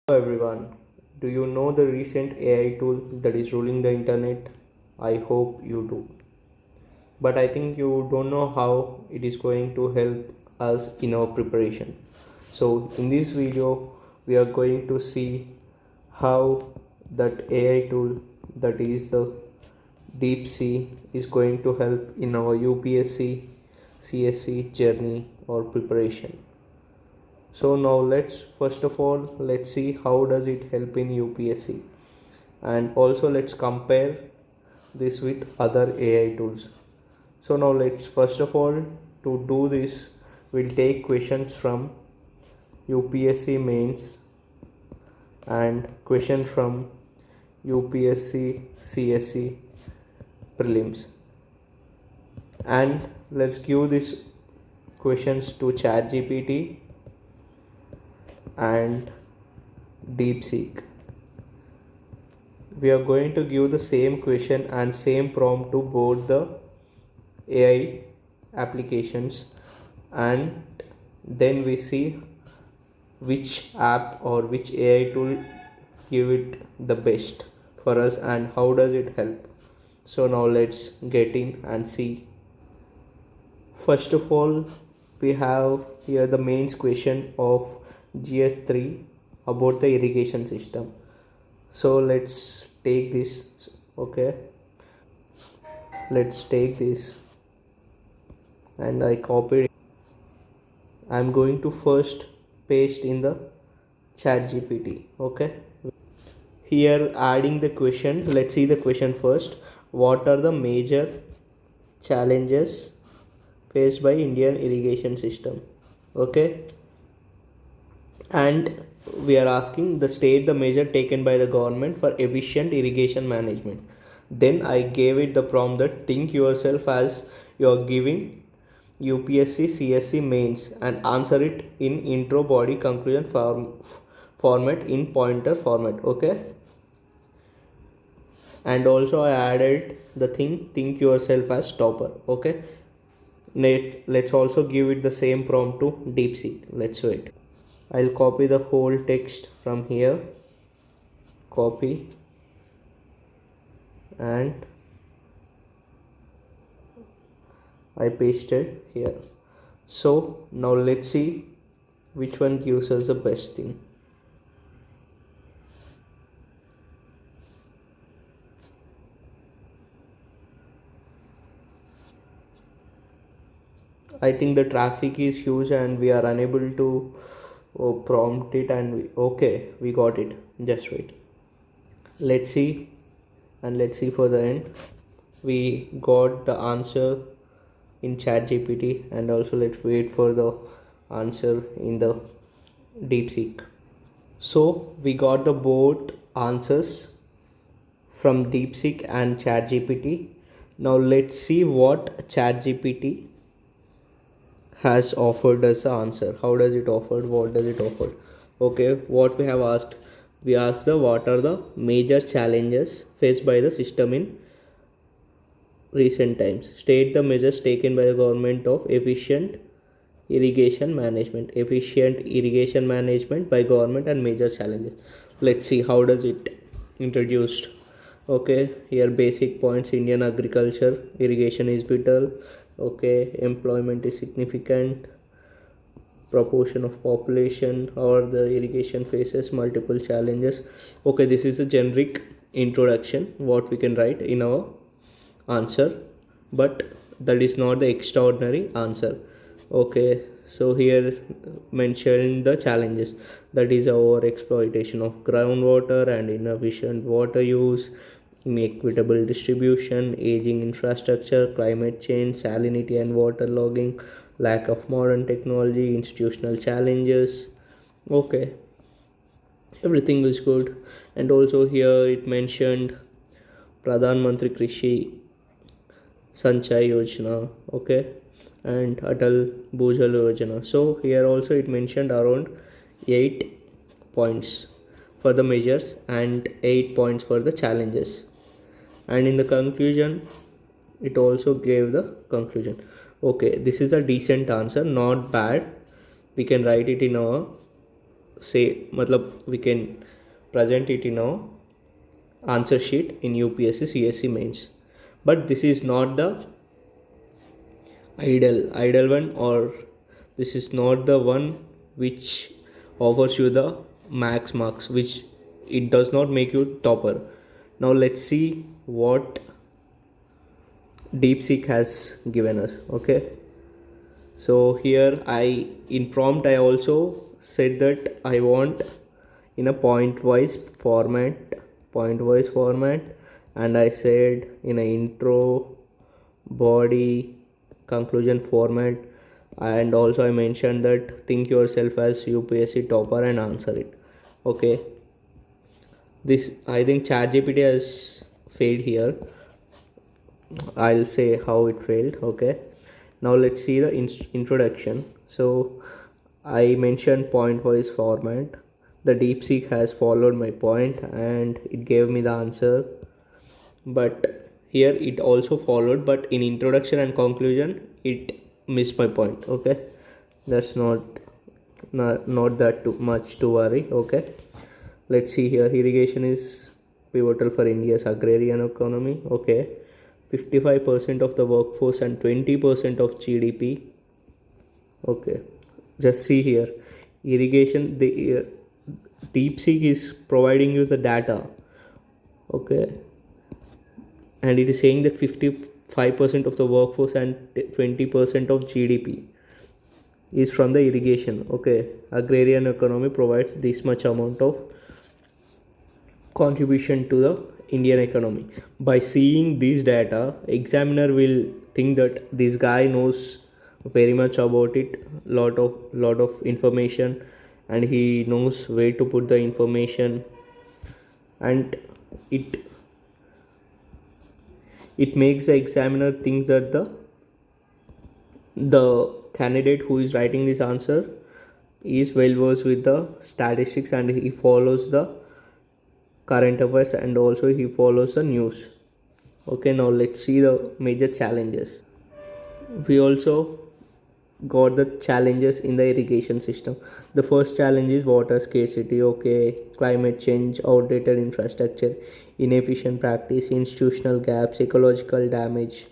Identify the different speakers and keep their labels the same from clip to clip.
Speaker 1: Hello everyone. Do you know the recent AI tool that is ruling the internet? I hope you do. But I think you don't know how it is going to help us in our preparation. So, in this video, we are going to see how that AI tool, that is the DeepSeek, is going to help in our UPSC CSC journey or preparation. So now let's first of all let's see how does it help in UPSC, and also let's compare this with other AI tools. So now let's first of all, to do this, we'll take questions from UPSC mains and question from UPSC CSC prelims, and let's give these questions to ChatGPT and DeepSeek. We are going to give the same question and same prompt to both the AI applications, and then we see which app or which AI tool give it the best for us and how does it help. So now let's get in and see. First of all, we have here the mains question of GS3 about the irrigation system. So let's take this. Okay, let's take this, and I copied it. I'm going to first paste in the ChatGPT. Okay, here adding the question. Let's see the question first. What are the major challenges faced by Indian irrigation system? Okay, and we are asking the state the measure taken by the government for efficient irrigation management. Then I gave it the prompt that think yourself as you are giving UPSC CSC mains and answer it in intro body conclusion format in pointer format. Okay, and also I added the thing think yourself as topper. Okay, let's also give it the same prompt to DeepSeek. Let's wait. I'll copy the whole text from here, copy, and I pasted here. So now let's see which one gives us the best thing. I think the traffic is huge and we are unable to prompt it, and okay, we got it. Just wait. Let's see, and let's see for the end. We got the answer in ChatGPT, and also let's wait for the answer in the DeepSeek. So we got the both answers from DeepSeek and ChatGPT. Now let's see what ChatGPT has offered us the answer. How does it offer? What does it offer? Okay, what we have asked, we asked the what are the major challenges faced by the system in recent times. State the measures taken by the government of efficient irrigation management. Efficient irrigation management by government and major challenges. Let's see how does it introduced. Okay, here basic points. Indian agriculture irrigation is vital. Okay, employment is significant. Proportion of population or the irrigation faces multiple challenges. Okay, this is a generic introduction what we can write in our answer, but that is not the extraordinary answer. Okay, so here mentioned the challenges, that is over exploitation of groundwater and inefficient water use, inequitable distribution, aging infrastructure, climate change, salinity and water logging, lack of modern technology, institutional challenges. Okay, everything is good. And also here it mentioned Pradhan Mantri Krishi Sanchay Yojana, okay, and Atal Bhujal Yojana. So here also it mentioned around 8 points for the measures and 8 points for the challenges. And in the conclusion, it also gave the conclusion. Okay, this is a decent answer, not bad. We can write it in our say matlab we can present it in our answer sheet in UPSC CSC mains. But this is not the ideal one, or this is not the one which offers you the max marks, which it does not make you topper. Now let's see what DeepSeek has given us. Okay, so here in prompt I also said that I want in a point-wise format, and I said in a intro, body, conclusion format, and also I mentioned that think yourself as UPSC topper and answer it. Okay, this I think ChatGPT has failed here. I'll say how it failed. Okay, now let's see the introduction. So I mentioned point wise format. The DeepSeek has followed my point and it gave me the answer, but here it also followed, but in introduction and conclusion it missed my point. Okay, that's not that too much to worry. Okay, let's see here. Irrigation is pivotal for India's agrarian economy. Okay, 55% of the workforce and 20% of GDP. Okay, just see here. Irrigation, the DeepSeek is providing you the data. Okay, and it is saying that 55% of the workforce and 20% of GDP is from the irrigation. Okay, agrarian economy provides this much amount of contribution to the Indian economy. By seeing this data, examiner will think that this guy knows very much about it, lot of information, and he knows where to put the information, and it makes the examiner think that the candidate who is writing this answer is well versed with the statistics, and he follows the current affairs, and also he follows the news. Okay, now let's see the major challenges. We also got the challenges in the irrigation system. The first challenge is water scarcity. Okay, climate change, outdated infrastructure, inefficient practice, institutional gaps, ecological damage.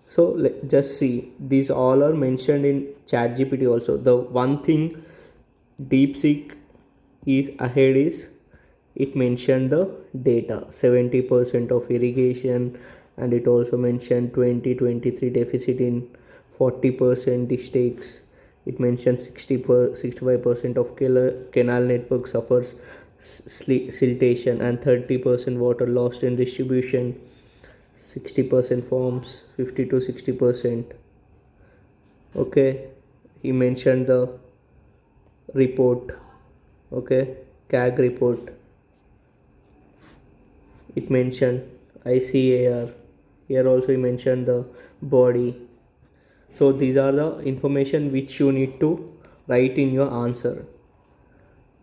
Speaker 1: So let's just see, these all are mentioned in ChatGPT also. The one thing DeepSeek is ahead is it mentioned the data 70% of irrigation, and it also mentioned 2023 deficit in 40% districts. It mentioned 65% of canal network suffers siltation, and 30% water lost in distribution, 60% farms, 50 to 60%. Okay, he mentioned the report. Okay, CAG report, it mentioned ICAR. Here also he mentioned the body. So these are the information which you need to write in your answer.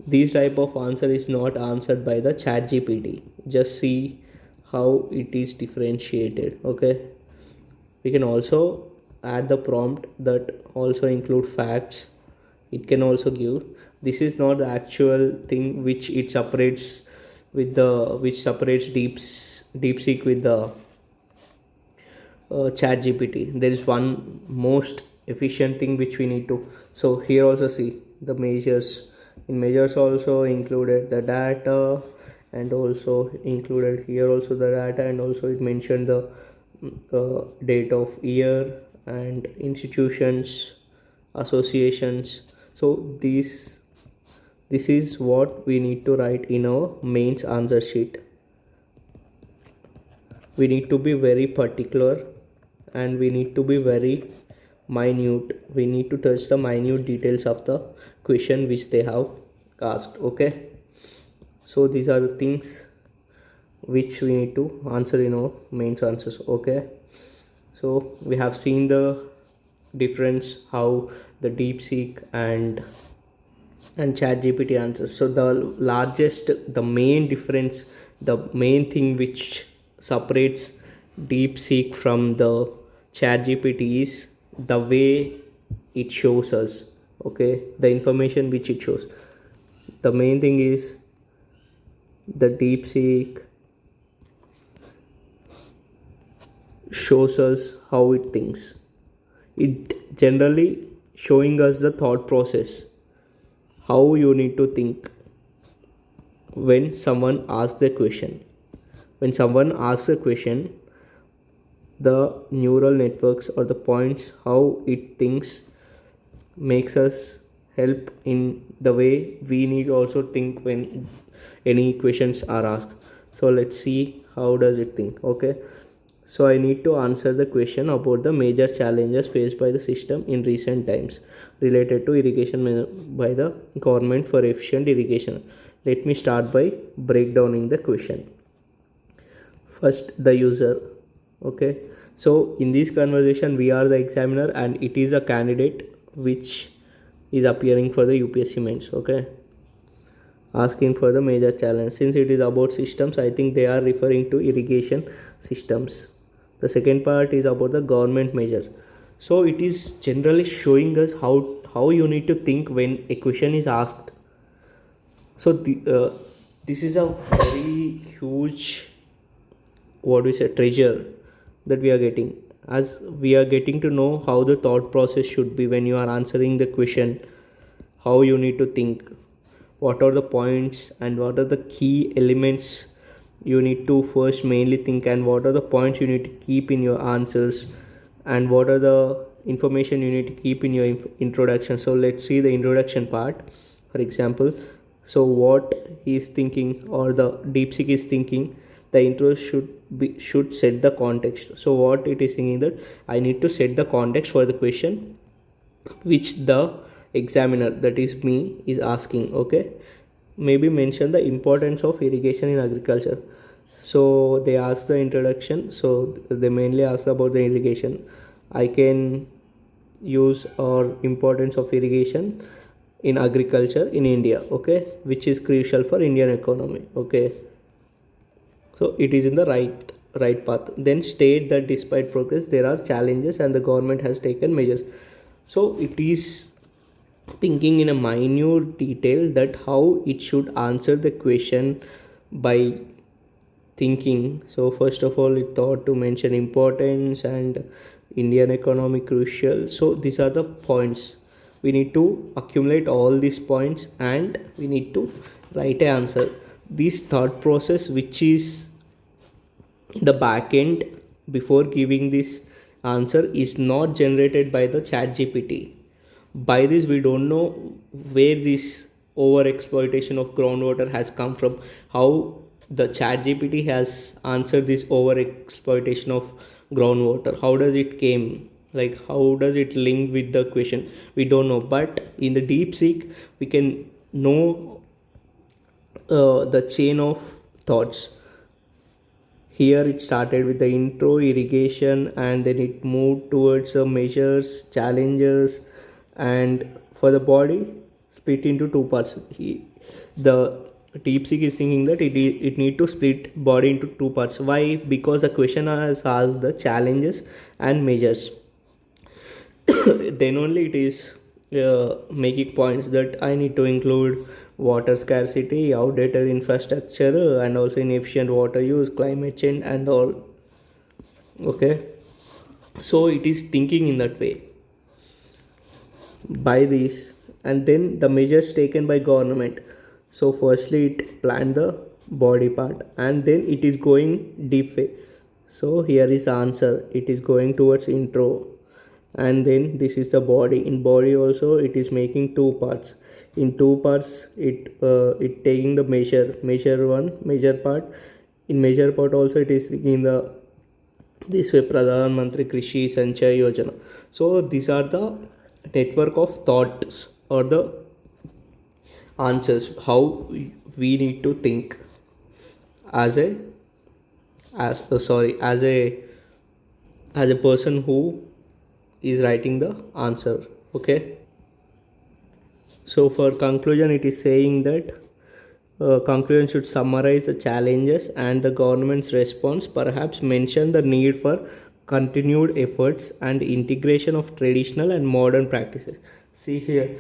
Speaker 1: This type of answer is not answered by the ChatGPT. Just see how it is differentiated. Okay, we can also add the prompt that also include facts. It can also give. This is not the actual thing which it separates with the which separates DeepSeek with the ChatGPT. There is one most efficient thing which we need to. So here also see the measures. In measures also included the data, and also included here also the data, and also it mentioned the date of year and institutions, associations. So this is what we need to write in our mains answer sheet. We need to be very particular, and we need to be very minute. We need to touch the minute details of the question which they have asked. Okay, so these are the things which we need to answer in our mains answers. Okay, so we have seen the difference how the DeepSeek and ChatGPT answers. So the main difference, the main thing which separates DeepSeek from the ChatGPT is the way it shows us. Okay, the information which it shows. the main thing is the DeepSeek shows us how it thinks. It generally showing us the thought process, how you need to think when someone asks a question. When someone asks a question, the neural networks or the points how it thinks makes us help in the way we need also think when any questions are asked. So let's see how does it think. Okay, so I need to answer the question about the major challenges faced by the system in recent times related to irrigation by the government for efficient irrigation. Let me start by breakdowning the question. First, the user. Okay, so in this conversation we are the examiner and it is a candidate which is appearing for the UPSC mains. Okay, asking for the major challenge. Since it is about systems, I think they are referring to irrigation systems. The second part is about the government measures. So it is generally showing us how you need to think when a question is asked. So this is a very huge, what we say, treasure that we are getting, as we are getting to know how the thought process should be when you are answering the question, how you need to think, what are the points and what are the key elements you need to first mainly think, and what are the points you need to keep in your answers, and what are the information you need to keep in your introduction. So let's see the introduction part. For example, so what he is thinking or the DeepSeek is thinking, the intro should set the context. So what it is thinking, that I need to set the context for the question which the examiner, that is me, is asking. Okay, maybe mention the importance of irrigation in agriculture. So they ask the introduction, so they mainly ask about the irrigation. I can use or importance of irrigation in agriculture in India. Okay, which is crucial for Indian economy. Okay, so it is in the right path. Then state that despite progress there are challenges and the government has taken measures. So it is thinking in a minute detail that how it should answer the question by thinking. So first of all it thought to mention importance and Indian economy crucial. So these are the points, we need to accumulate all these points and we need to write an answer. This thought process which is in the back end before giving this answer is not generated by the ChatGPT. By this we don't know where this over exploitation of groundwater has come from, how the ChatGPT has answered this over exploitation of groundwater, how does it came, like how does it link with the question, we don't know. But in the DeepSeek we can know the chain of thoughts. Here it started with the intro, irrigation, and then it moved towards measures, challenges, and for the body, split into two parts. The DeepSeek is thinking that it need to split body into two parts. Why? Because the question has asked the challenges and measures. Then only it is making points that I need to include water scarcity, outdated infrastructure, and also inefficient water use, climate change, and all. Okay, so it is thinking in that way by this, and then the measures taken by government. So firstly it planned the body part and then it is going deep way. So here is answer, it is going towards intro, and then this is the body. In body also it is making two parts. In two parts it taking the measure one, measure part. In measure part also it is in the this way, Pradhan Mantri Krishi Sanchay Yojana. So these are the network of thoughts or the answers how we need to think as a as a person who is writing the answer. Okay, so for conclusion it is saying that conclusion should summarize the challenges and the government's response, perhaps mention the need for continued efforts and integration of traditional and modern practices. See here,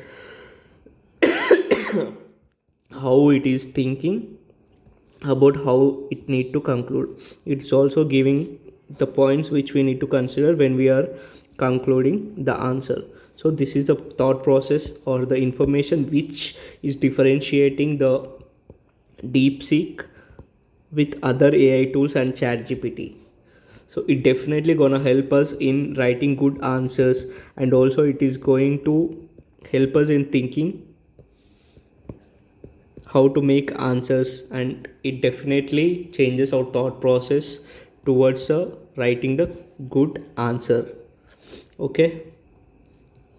Speaker 1: how it is thinking about how it need to conclude. It's also giving the points which we need to consider when we are concluding the answer. So this is the thought process or the information which is differentiating the DeepSeek with other AI tools and ChatGPT. So it definitely gonna help us in writing good answers, and also it is going to help us in thinking how to make answers, and it definitely changes our thought process towards writing the good answer. Okay,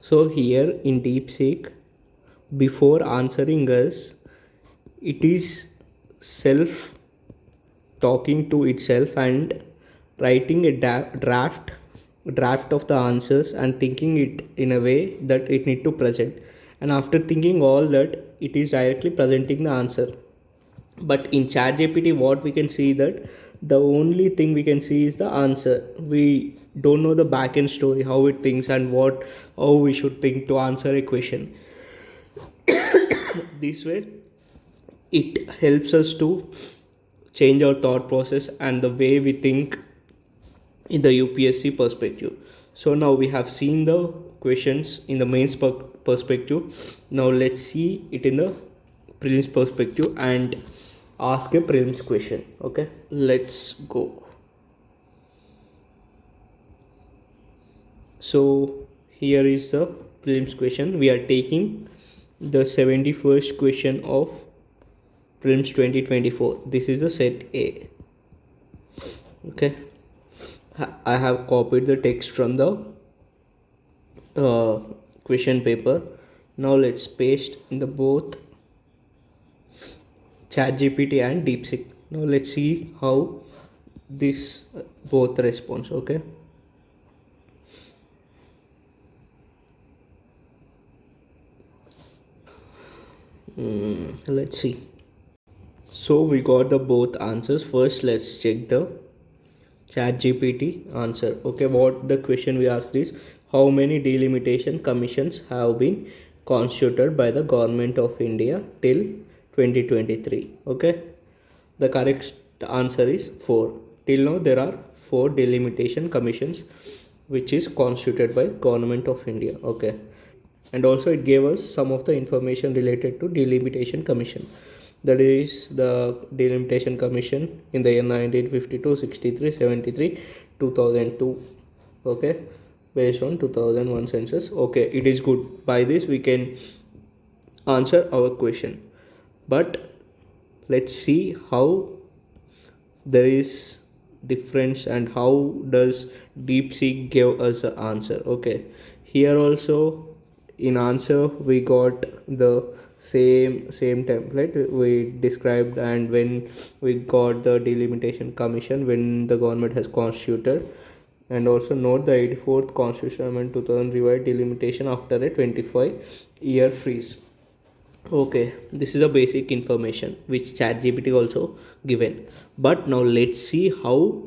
Speaker 1: so here in DeepSeek, before answering us, it is self talking to itself and writing a draft of the answers and thinking it in a way that it need to present, and after thinking all that, it is directly presenting the answer. But in ChatGPT, what we can see that the only thing we can see is the answer. We don't know the back end story, how it thinks and how we should think to answer a question. This way it helps us to change our thought process and the way we think in the UPSC perspective. So now we have seen the questions in the mains perspective. Now let's see it in the prelims perspective and ask a prelims question. Okay, let's go. So here is the prelims question. We are taking the 71st question of prelims 2024. This is the set A. Okay, I have copied the text from the question paper. Now let's paste in the both ChatGPT and DeepSeek. Now let's see how this both responds. Okay, let's see. So we got the both answers. First let's check the ChatGPT answer. Okay, what the question we asked is, how many delimitation commissions have been constituted by the government of India till 2023? Okay, the correct answer is 4. Till now there are 4 delimitation commissions which is constituted by government of India. Okay, and also it gave us some of the information related to delimitation commission. That is the delimitation commission in the year 1952, 63, 73, 2002. Okay, based on 2001 census. Okay, it is good. By this we can answer our question. But let's see how there is difference and how does DeepSeek give us an answer. Okay, here also in answer we got the same template we described, and when we got the delimitation commission when the government has constituted, and also note the 84th constitution amendment 2000 revised delimitation after a 25-year freeze. Okay, this is a basic information which ChatGPT also given. But now let's see how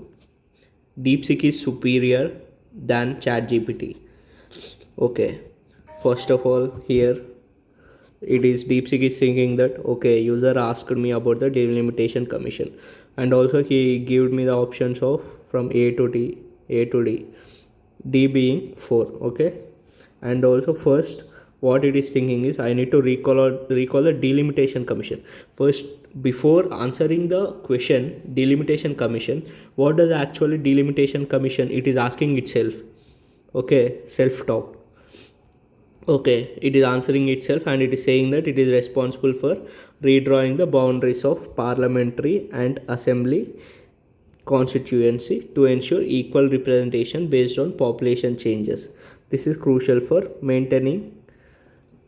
Speaker 1: DeepSeek is superior than ChatGPT. Okay, first of all, here it is DeepSeek is thinking that okay, user asked me about the delimitation commission, and also he gave me the options of from A to D, D being 4. Okay, and also first what it is thinking is I need to recall the delimitation commission first. Before answering the question delimitation commission, what does actually delimitation commission, it is asking itself. Okay, self talk. Okay, it is answering itself and it is saying that it is responsible for redrawing the boundaries of parliamentary and assembly constituency to ensure equal representation based on population changes. This is crucial for maintaining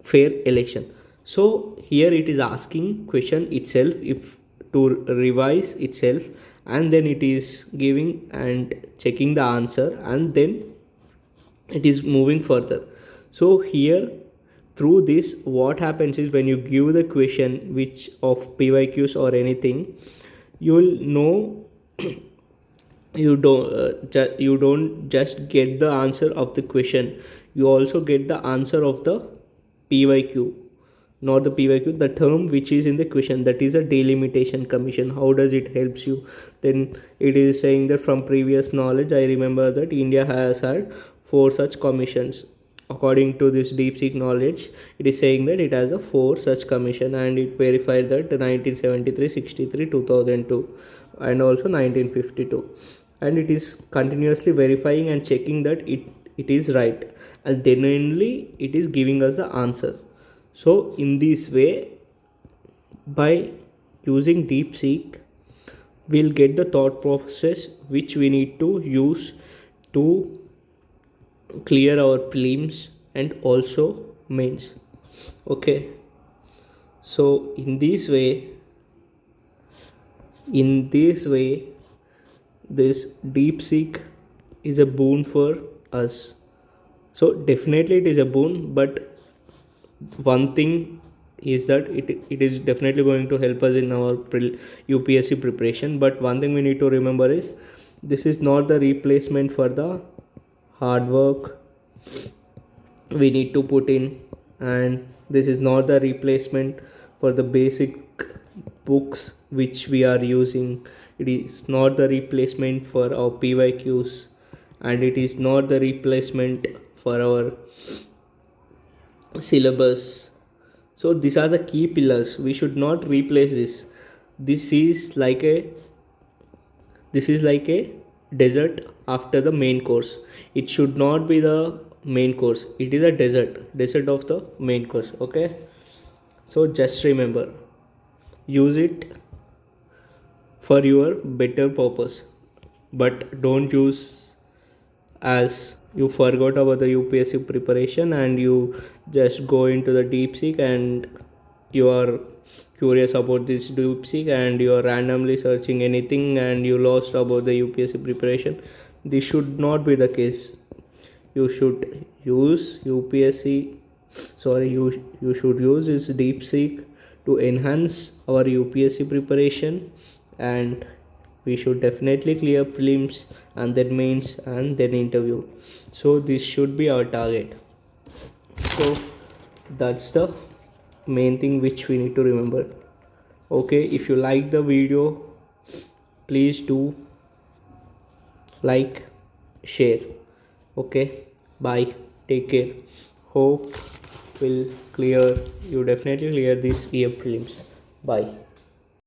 Speaker 1: fair election. So here it is asking question itself if to revise itself, and then it is giving and checking the answer, and then it is moving further. So here through this what happens is when you give the question which of PYQs or anything, you will know you don't just get the answer of the question, you also get the answer of the PYQ. not the PYQ, the term which is in the question, that is a delimitation commission. How does it helps you? Then it is saying that from previous knowledge I remember that India has had 4 such commissions. According to this DeepSeek knowledge, it is saying that it has a 4 such commission, and it verified that 1973, 63, 2002 and also 1952, and it is continuously verifying and checking that it is right, and then only it is giving us the answer. So in this way, by using DeepSeek, we'll get the thought process which we need to use to clear our prelims and also mains. Okay, so in this way, this DeepSeek is a boon for us. So definitely it is a boon, but one thing is that it is definitely going to help us in our UPSC preparation. But one thing we need to remember is this is not the replacement for the hard work we need to put in, and this is not the replacement for the basic books which we are using. It is not the replacement for our PYQs, and it is not the replacement for our syllabus. So these are the key pillars. We should not replace this. This is like a desert after the main course. It should not be the main course. It is a desert of the main course. Okay, so just remember, use it for your better purpose, but don't use as you forgot about the UPSC preparation and you just go into the DeepSeek and you are curious about this DeepSeek and you are randomly searching anything and you lost about the UPSC preparation. This should not be the case. You should use you should use this DeepSeek to enhance our UPSC preparation, and we should definitely clear prelims and then mains and then interview. So this should be our target. So that's the main thing which we need to remember. Okay, if you like the video, please do like, share. Okay, bye, take care. Hope will clear, you definitely clear this year prelims. Bye.